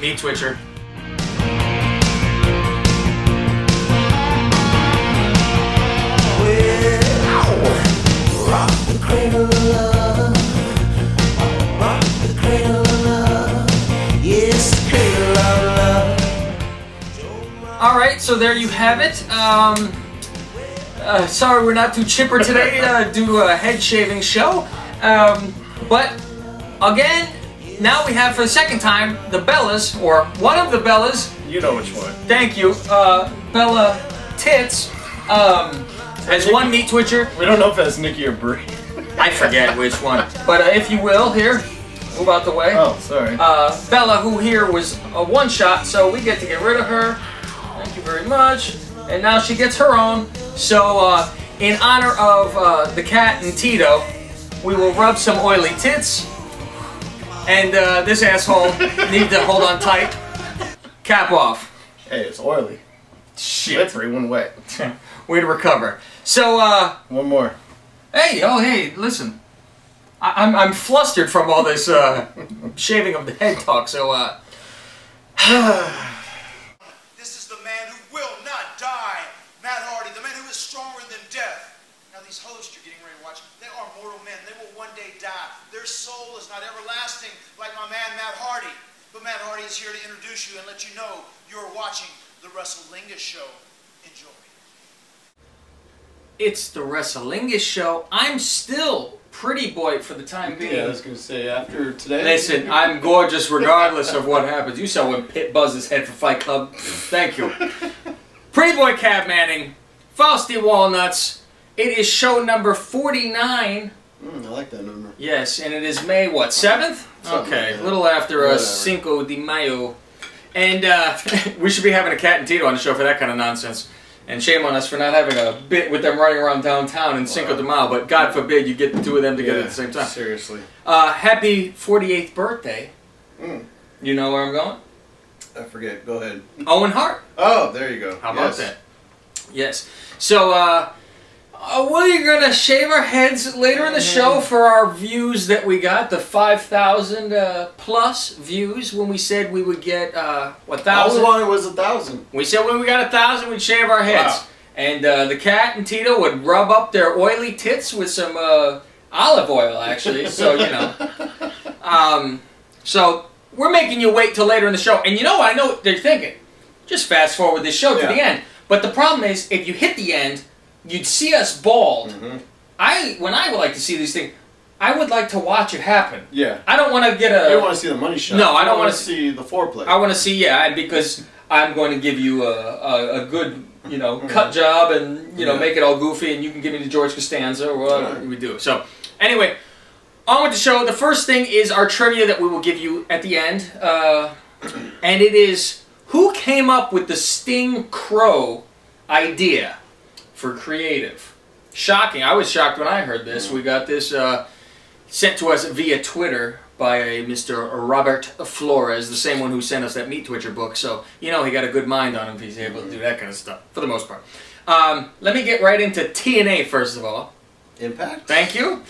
Meat Twitcher. Rock the cradle of love. Rock the cradle of love. Yes, the cradle of love. Alright, so there you have it. Sorry we're not too chipper today due to a head shaving show. But again, now we have for the second time the Bellas, or one of the Bellas. You know which one. Thank you. Bella Tits has one Meat Twitcher. We don't know if that's Nikki or Brie. I forget which one. But if you will, here, move out the way. Oh, sorry. Bella, who here was a one-shot, so we get to get rid of her. Thank you very much. And now she gets her own. So, in honor of the cat and Tito, we will rub some oily tits. And this asshole needs to hold on tight. Cap off. Hey, it's oily. Shit. Slippery when wet. Way to recover. So, one more. hey, oh hey, listen. I'm flustered from all this shaving of the head talk, so This is the man who will not die. Matt Hardy, the man who is stronger than death. Now these hosts you're getting ready to watch, they are mortal men. They will one day die. Their soul is not everlasting like my man Matt Hardy. But Matt Hardy is here to introduce you and let you know you're watching the Wrestlingus show. Enjoy. it's the Wrestlingus show. I'm still pretty boy for the time being. Yeah, I was going to say, after today... Listen, I'm gorgeous regardless of what happens. You saw when Pitt buzzed his head for Fight Club. Thank you. Pretty boy Cab Manning, Fausty Walnuts. It is show number 49. I like that number. Yes, and it is May, what, 7th? Something Okay, like a little after Cinco Cinco de Mayo. And we should be having a Cat and Tito on the show for that kind of nonsense. And shame on us for not having a bit with them running around downtown in Cinco de Mayo, but God forbid you get the two of them together at the same time. Seriously. Happy 48th birthday. Mm. You know where I'm going? I forget. Go ahead. Owen Hart. Oh, there you go. How about that? Yes. So, we're going to shave our heads later in the show for our views that we got, the 5,000 plus views when we said we would get, what, 1,000? How long it was 1,000? We said when we got 1,000, we'd shave our heads. Wow. And the Cat and Tito would rub up their oily tits with some olive oil, actually. So, you know. So, we're making you wait till later in the show. And you know what? I know what they're thinking. Just fast forward this show to the end. But the problem is, if you hit the end, you'd see us bald. When I would like to see these things, I would like to watch it happen. Yeah. I don't want to get a... You don't want to see the money shot. No, I don't want want to see the foreplay. I want to see, yeah, because I'm going to give you a good, you know, cut job and, you know, make it all goofy, and you can give me the George Costanza or whatever we do. So, anyway, on with the show. The first thing is our trivia that we will give you at the end. And it is, who came up with the Sting Crow idea for creative? Shocking. I was shocked when I heard this. We got this sent to us via Twitter by a Mr. Robert Flores, the same one who sent us that Meat Twitcher book. So, you know, he got a good mind on him if he's able to do that kind of stuff, for the most part. Let me get right into TNA, first of all. Impact? Thank you.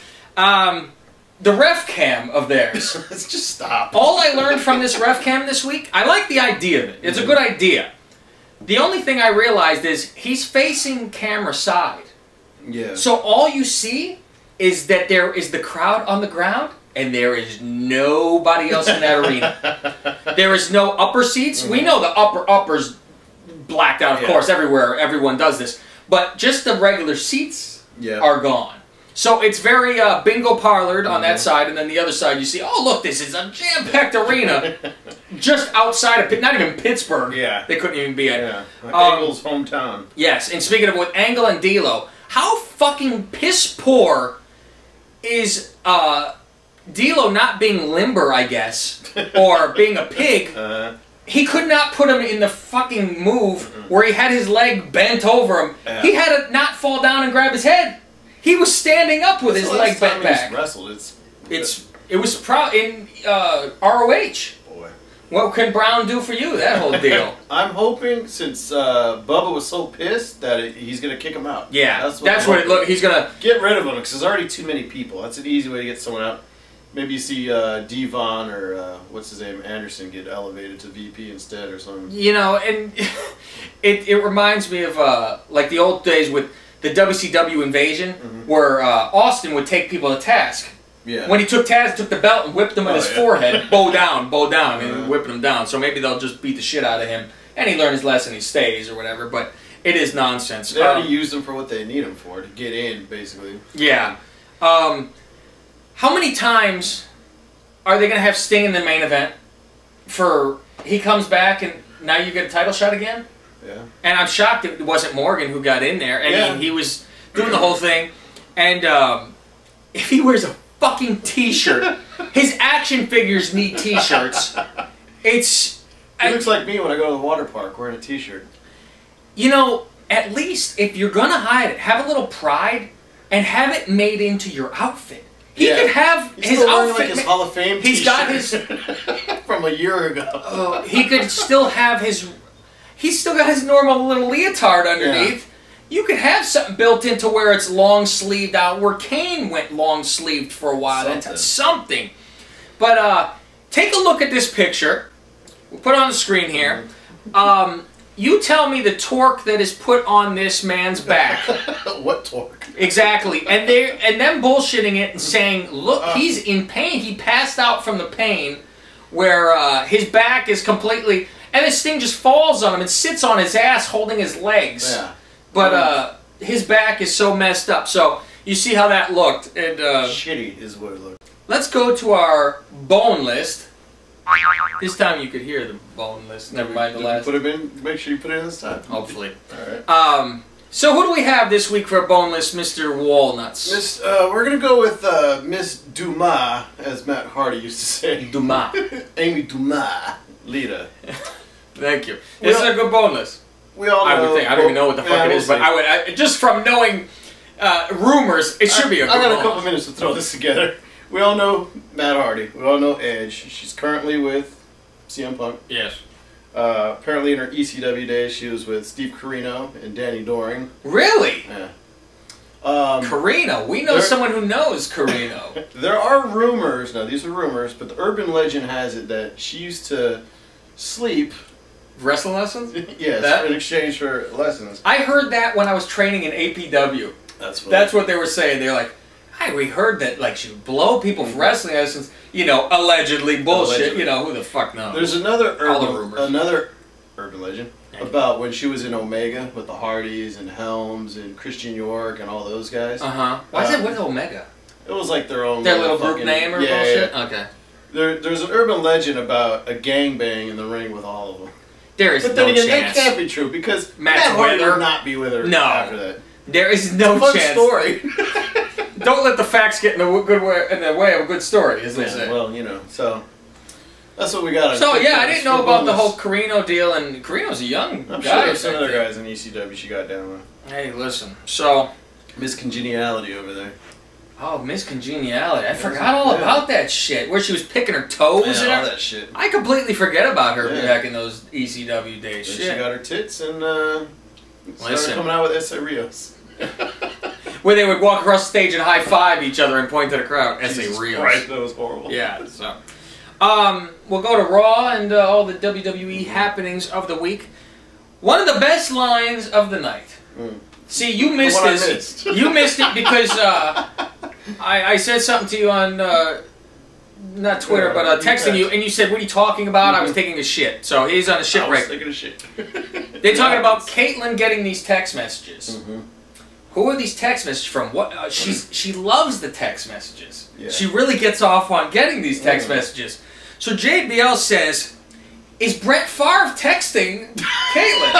The ref cam of theirs. Let's just stop. All I learned from this ref cam this week, I like the idea of it. It's a good idea. The only thing I realized is he's facing camera side. Yeah. So all you see is that there is the crowd on the ground and there is nobody else in that arena. There is no upper seats. We know the uppers blacked out, of course, everywhere. Everyone does this. But just the regular seats are gone. So it's very bingo parlored on that side, and then the other side you see, oh look, this is a jam-packed arena just outside of, not even Pittsburgh. Yeah. They couldn't even be at. Angle's hometown. Yes, and speaking of with Angle and D'Lo, how fucking piss poor is D'Lo not being limber, I guess, or being a pig. He could not put him in the fucking move where he had his leg bent over him. He had to not fall down and grab his head. He was standing up with his leg bent back. Wrestled. It was in ROH. Boy. What can Brown do for you? That whole deal. I'm hoping, since Bubba was so pissed, that he's gonna kick him out. Yeah, that's what it looked. He's gonna get rid of him because there's already too many people. That's an easy way to get someone out. Maybe you see Devon or what's his name, Anderson, get elevated to VP instead or something. You know, and it reminds me of like the old days with the WCW invasion, where Austin would take people to task. Yeah. When he took the belt and whipped him with his forehead, bow down, and whipping him down. So maybe they'll just beat the shit out of him, and he learned his lesson, he stays or whatever. But it is nonsense. They already used him for what they need him for, to get in, basically. Yeah. How many times are they going to have Sting in the main event for he comes back and now you get a title shot again? Yeah. And I'm shocked it wasn't Morgan who got in there. I mean, he was doing the whole thing. And if he wears a fucking t-shirt, his action figures need t-shirts. It looks like me when I go to the water park wearing a t-shirt. You know, at least if you're going to hide it, have a little pride and have it made into your outfit. He could have his outfit. Like his Hall of Fame t-shirt. He's got his from a year ago. He could still have his. He's still got his normal little leotard underneath. Yeah. You could have something built into where it's long sleeved out. Where Kane went long sleeved for a while. Something. But take a look at this picture. We'll put it on the screen here. You tell me the torque that is put on this man's back. What torque? Exactly, and them bullshitting it and saying, "Look, he's in pain. He passed out from the pain, where his back is completely." And this thing just falls on him and sits on his ass, holding his legs. Yeah. But his back is so messed up. So you see how that looked. And shitty is what it looked. Let's go to our bone list. This time you could hear the bone list. Never mind the last. Put it in. Make sure you put it in this time. Hopefully. All right. So who do we have this week for a bone list, Mr. Walnuts? We're gonna go with Miss Dumas, as Matt Hardy used to say. Dumas. Amy Dumas, Lita. Thank you. This is a good bone list. We all know. I would think. I don't even know what the fuck it is, but I would just from knowing rumors, it should be a good I got bone a couple minutes to throw this together. We all know Matt Hardy. We all know Edge. She's currently with CM Punk. Yes. Apparently in her ECW days, she was with Steve Corino and Danny Doring. Really? Yeah. Corino. We know someone who knows Corino. There are rumors. Now, these are rumors, but the urban legend has it that she used to sleep. Wrestling lessons? Yes, in exchange for lessons. I heard that when I was training in APW. That's what they were saying. They're like, "Hey, we heard that like she would blow people for wrestling lessons." You know, allegedly bullshit. Allegedly. You know, who the fuck knows? There's another urban legend about when she was in Omega with the Hardys and Helms and Christian York and all those guys. Why is it with Omega? It was like their own little group name or bullshit. Yeah. Okay. There's an urban legend about a gangbang in the ring with all of them. There is but then no again, chance. That can't be true because Matt Hardy would not be with her after that. There is no it's a chance. Fun story. Don't let the facts get in the way of a good story, as they say. Well, you know, so that's what we got. So yeah, I didn't know about the whole Corino deal, and Corino's a young guy. I'm sure there's some other guys in ECW she got down with. Hey, listen. So Miss Congeniality over there. Oh, Miss Congeniality. I forgot all about that shit. Where she was picking her toes and all that shit. I completely forget about her back in those ECW days. Then shit. She got her tits and started coming out with S.A. Rios. Where they would walk across the stage and high-five each other and point to the crowd. S.A. Rios. Right, that was horrible. Yeah, so. We'll go to Raw and all the WWE happenings of the week. One of the best lines of the night. See, you missed this. You missed it because I said something to you on, not Twitter, but texting you, and you said, "What are you talking about?" I was taking a shit. So he's on a shit break. I was taking a shit. They're talking about Caitlyn getting these text messages. Who are these text messages from? What? She loves the text messages. Yeah. She really gets off on getting these text messages. So JBL says, "Is Brett Favre texting Caitlyn?"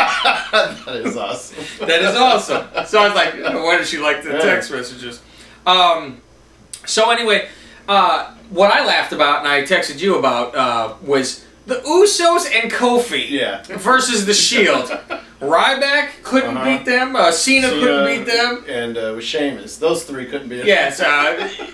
That is awesome. That is awesome. So I was like, why does she like the text messages? So anyway, what I laughed about and I texted you about was the Usos and Kofi versus the Shield. Ryback couldn't beat them. Cena couldn't beat them. And with Sheamus. Those three couldn't beat them. Yes.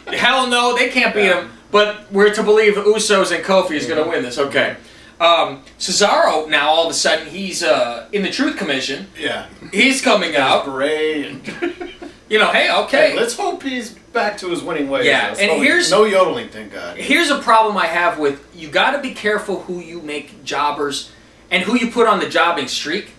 Hell no, they can't beat them. But we're to believe Usos and Kofi is going to win this. Okay. Cesaro, now all of a sudden, he's in the Truth Commission. Yeah. He's coming out. Bray and You know, hey, okay. Hey, let's hope he's back to his winning ways. Yeah, and here's no yodeling, thank God. Here's a problem I have with you. Got to be careful who you make jobbers and who you put on the jobbing streak,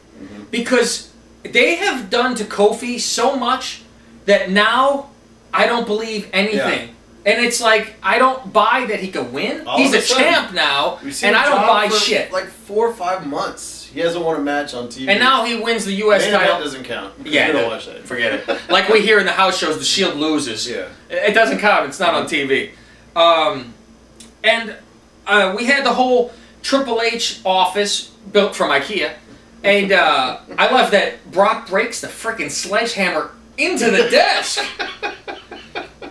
because they have done to Kofi so much that now I don't believe anything. Yeah. And it's like, I don't buy that he can win. He's a champ now, and I don't buy shit. Like 4 or 5 months. He hasn't won a match on TV. And now he wins the U.S. title. That doesn't count. Yeah, don't watch that. Forget it. Like we hear in the house shows, the Shield loses. Yeah. It doesn't count. It's not on TV. And we had the whole Triple H office built from IKEA. And I love that Brock breaks the frickin' sledgehammer into the desk.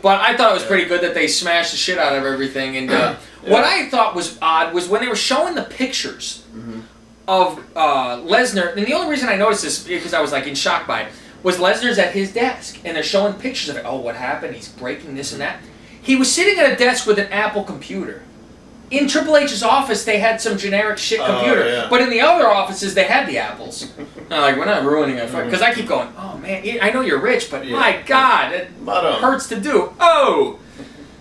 But I thought it was pretty good that they smashed the shit out of everything. And what I thought was odd was when they were showing the pictures of Lesnar, and the only reason I noticed this, because I was like in shock by it, was Lesnar's at his desk, and they're showing pictures of it. Oh, what happened? He's breaking this and that. He was sitting at a desk with an Apple computer. In Triple H's office, they had some generic shit computer. But in the other offices, they had the Apples. And I'm like, we're not ruining it. Because I keep going, oh man, I know you're rich, but my God, it hurts to do. Oh!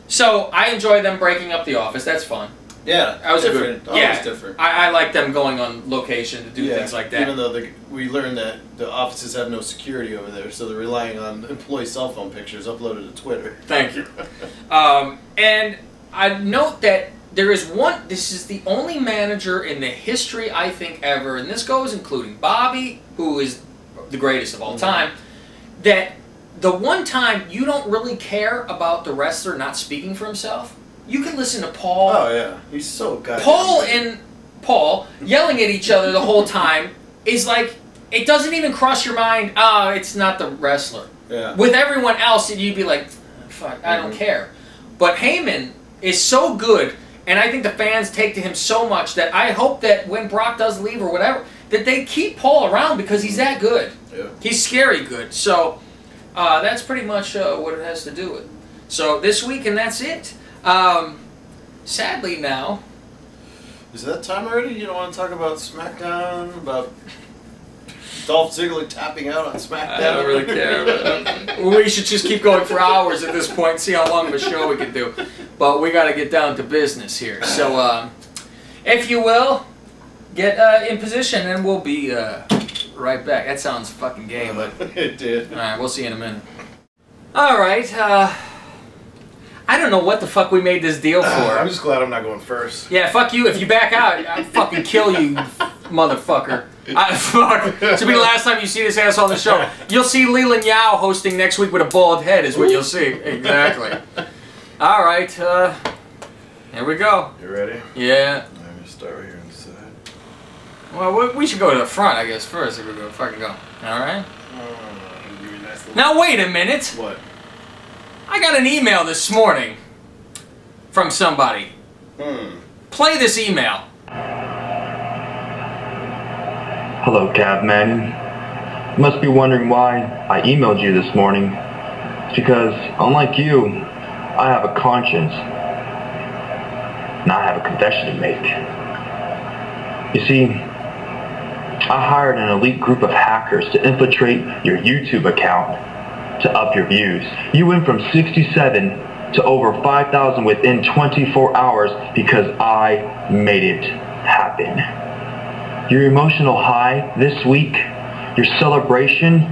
So I enjoy them breaking up the office. That's fun. Yeah, that was different. Good. Yeah, different. I like them going on location to do things like that. Even though we learned that the offices have no security over there, so they're relying on employee cell phone pictures uploaded to Twitter. Thank you. And I note that there is one, this is the only manager in the history, I think, ever, and this goes including Bobby, who is the greatest of all time, that the one time you don't really care about the wrestler not speaking for himself, you can listen to Paul. Oh, yeah. He's so goddamn Paul and Paul yelling at each other the whole time is like, it doesn't even cross your mind, it's not the wrestler. Yeah. With everyone else, you'd be like, fuck, I don't care. But Heyman is so good, and I think the fans take to him so much that I hope that when Brock does leave or whatever, that they keep Paul around because he's that good. Yeah. He's scary good. So that's pretty much what it has to do with. So this week, and that's it. Sadly now. Is that time already? You don't want to talk about SmackDown? About Dolph Ziggler tapping out on SmackDown? I don't really care. We should just keep going for hours at this point and see how long of a show we can do. But we got to get down to business here. So, if you will, get in position and we'll be right back. That sounds fucking gay, but... It did. Alright, we'll see you in a minute. Alright, I don't know what the fuck we made this deal for. I'm just glad I'm not going first. Yeah, fuck you. If you back out, I'll fucking kill you, motherfucker. Fuck. This will be the last time you see this asshole on the show. You'll see Leland Yao hosting next week with a bald head is what you'll see. Exactly. Alright, here we go. You ready? Yeah. I'm going to start right here on the side. Well, we should go to the front, I guess, first if we're going to fucking go. Alright? Now wait a minute. What? I got an email this morning from somebody. Play this email. Hello, Cabman. You must be wondering why I emailed you this morning. It's because, unlike you, I have a conscience. And I have a confession to make. You see, I hired an elite group of hackers to infiltrate your YouTube account to up your views. You went from 67 to over 5,000 within 24 hours because I made it happen. Your emotional high this week, your celebration,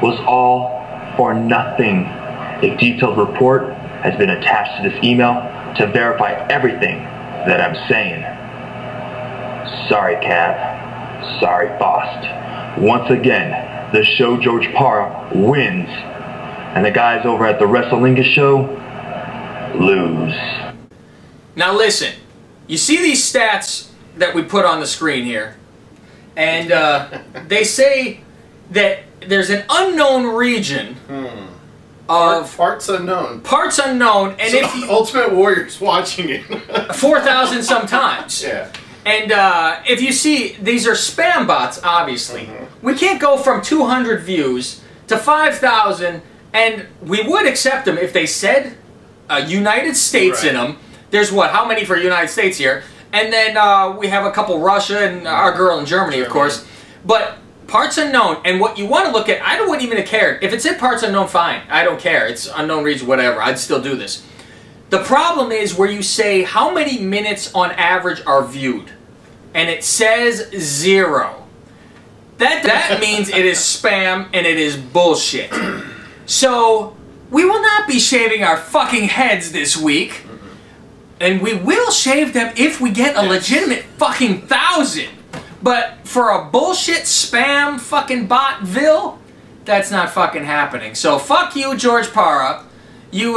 was all for nothing. A detailed report has been attached to this email to verify everything that I'm saying. Sorry, Cab. Sorry, Boss. Once again, the show Jorge Parra wins. And the guys over at the Wrestlingus show lose. Now listen, you see these stats that we put on the screen here, and they say that there's an unknown region of parts unknown. Parts unknown, and so if you, Ultimate Warrior's watching it, 4,000 sometimes. Yeah. And if you see, these are spam bots, obviously. We can't go from 200 views to 5,000. And we would accept them if they said United States in them. There's what? How many for United States here? And then we have a couple Russia and our girl in Germany, of course. But Parts unknown, and what you want to look at, I wouldn't even have cared. If it said parts unknown, fine. I don't care. It's unknown reason, whatever. I'd still do this. The problem is where you say how many minutes on average are viewed, and it says 0. That means it is spam and it is bullshit. So, we will not be shaving our fucking heads this week, and we will shave them if we get a legitimate fucking 1,000. But for a bullshit spam fucking bot-ville, that's not fucking happening. So fuck you, Jorge Parra. You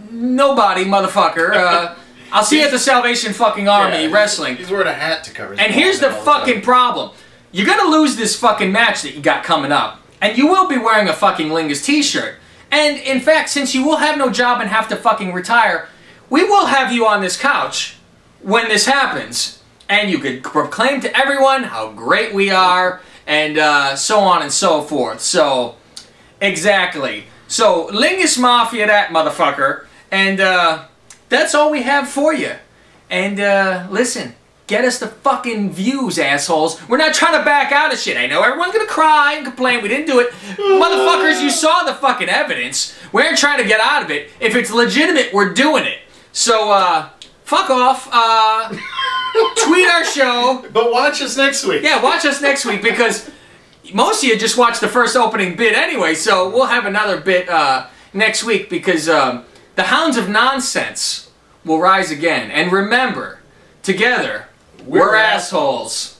nobody motherfucker. I'll see you at the Salvation fucking Army wrestling. He's wearing a hat to cover his And here's the fucking problem. You're gonna lose this fucking match that you got coming up. And you will be wearing a fucking Lingus t-shirt. And in fact, since you will have no job and have to fucking retire, we will have you on this couch when this happens. And you could proclaim to everyone how great we are, and so on and so forth. So, exactly. So, Lingus Mafia that motherfucker, and that's all we have for you. And listen, get us the fucking views, assholes. We're not trying to back out of shit. I know everyone's gonna cry and complain we didn't do it. Motherfuckers, you saw the fucking evidence. We aren't trying to get out of it. If it's legitimate, we're doing it. So, fuck off. Tweet our show. But watch us next week. Yeah, watch us next week, because most of you just watched the first opening bit anyway, so we'll have another bit next week, because the Hounds of Nonsense will rise again. And remember, together, we're assholes.